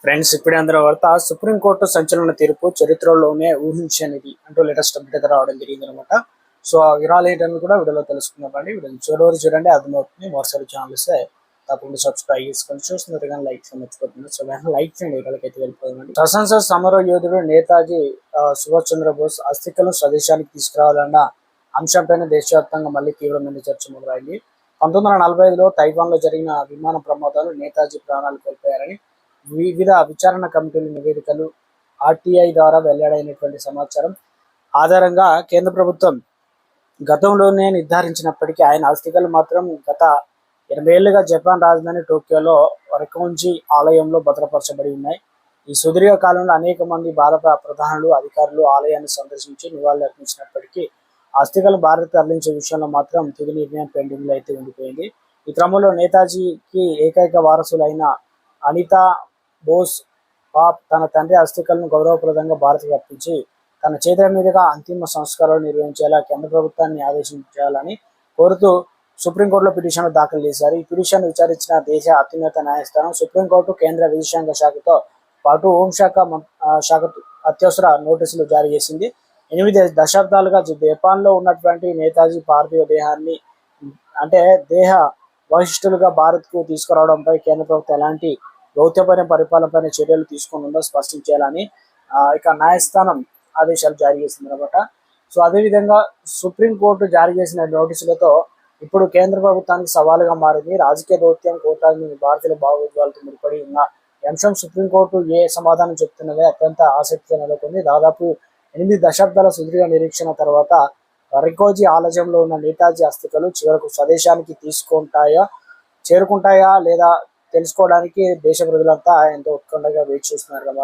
Friends ఇప్పుడే అందరూ వార్త సుప్రీంకోర్టు సంచలన తీర్పు చరిత్రలోనే ఊహించనిది అంటూ లేటెస్ట్ అప్డేట్ అయితే రావడం జరిగింది అనమాట. సో ఆ వివరాలు ఏంటని కూడా వీడియోలో తెలుసుకుందామండి. వీడియో చివరి చూడండి, అర్థమవుతుంది. మరోసారి ఛానల్ ఇస్తే తప్పకుండా సబ్స్క్రైబ్ చేసుకొని చూస్తున్నారు కానీ లైక్ మర్చిపోతుంది. సో వెంటనే లైక్ చేయండి, వీళ్ళకైతే వెళ్ళిపోయిందండి. స్వతంత్ర సమర యోధుడు నేతాజీ సుభాష్ చంద్రబోస్ అస్థికలను స్వదేశానికి తీసుకురావాలన్న అంశంపైన దేశవ్యాప్తంగా మళ్ళీ తీవ్రమైన చర్చ మొదలైంది. 1945లో తైవాన్లో జరిగిన విమాన ప్రమాదాలు నేతాజీ ప్రాణాలు కోల్పోయారని వివిధ విచారణ కమిటీల నివేదికలు, ఆర్టీఐ ద్వారా వెల్లడైనటువంటి సమాచారం ఆధారంగా కేంద్ర ప్రభుత్వం గతంలోనే నిర్ధారించినప్పటికీ ఆయన అస్థికలు మాత్రం గత 80 ఏళ్లుగా జపాన్ రాజధాని టోక్యోలో వరకౌంజీ ఆలయంలో భద్రపరచబడి ఉన్నాయి. ఈ సుదీర్ఘ కాలంలో అనేక మంది భారత ప్రధానులు, అధికారులు ఆలయాన్ని సందర్శించి నివాళులర్పించినప్పటికీ అస్థికలు భారత్ తరలించే విషయంలో మాత్రం తుది నిర్ణయం పెండింగ్లో అయితే ఉండిపోయింది. ఈ క్రమంలో నేతాజీకి ఏకైక వారసులైన అనితా బోస్ పాప్ తన తండ్రి అస్థికలను గౌరవప్రదంగా భారత్కు రప్పించి తన చేతుల మీదుగా అంతిమ సంస్కారాలు నిర్వహించేలా కేంద్ర ప్రభుత్వాన్ని ఆదేశించాలని కోరుతూ సుప్రీంకోర్టులో పిటిషన్ దాఖలు చేశారు. ఈ పిటిషన్ విచారించిన దేశ అత్యున్నత న్యాయస్థానం సుప్రీంకోర్టు కేంద్ర విదేశాంగ శాఖతో పాటు హోంశాఖ అత్యవసర నోటీసులు జారీ చేసింది. 8 దశాబ్దాలుగా జపాన్లో ఉన్నటువంటి నేతాజీ పార్థివ దేహాన్ని దేహ వహిష్ఠులుగా భారత్కు తీసుకురావడంపై కేంద్ర ప్రభుత్వం ఎలాంటి దౌత్యపరమైన పరిపాలనపైన చర్యలు తీసుకుని స్పష్టం చేయాలని ఇక న్యాయస్థానం ఆదేశాలు జారీ చేసింది అనమాట. సో అదేవిధంగా సుప్రీంకోర్టు జారీ చేసిన నోటీసులతో ఇప్పుడు కేంద్ర ప్రభుత్వానికి సవాలుగా మారింది. రాజకీయ దౌత్యం కోటాన్ని భారతీయుల భావోద్వేగాలతో ముడిపడి ఉన్న ఈ అంశం సుప్రీంకోర్టు ఏ సమాధానం చెప్తున్నదే అత్యంత ఆసక్తిగా నెలకొంది. దాదాపు 8 దశాబ్దాల సుదీర్ఘ నిరీక్షణ తర్వాత వరకౌజీ ఆలయంలో ఉన్న నేతాజీ అస్థికలు చివరకు స్వదేశానికి చేరుకుంటాయా లేదా తెలుసుకోవడానికి దేశ ప్రజలంతా ఎంతో ఉత్కంఠగా వేచి చూస్తున్నారు.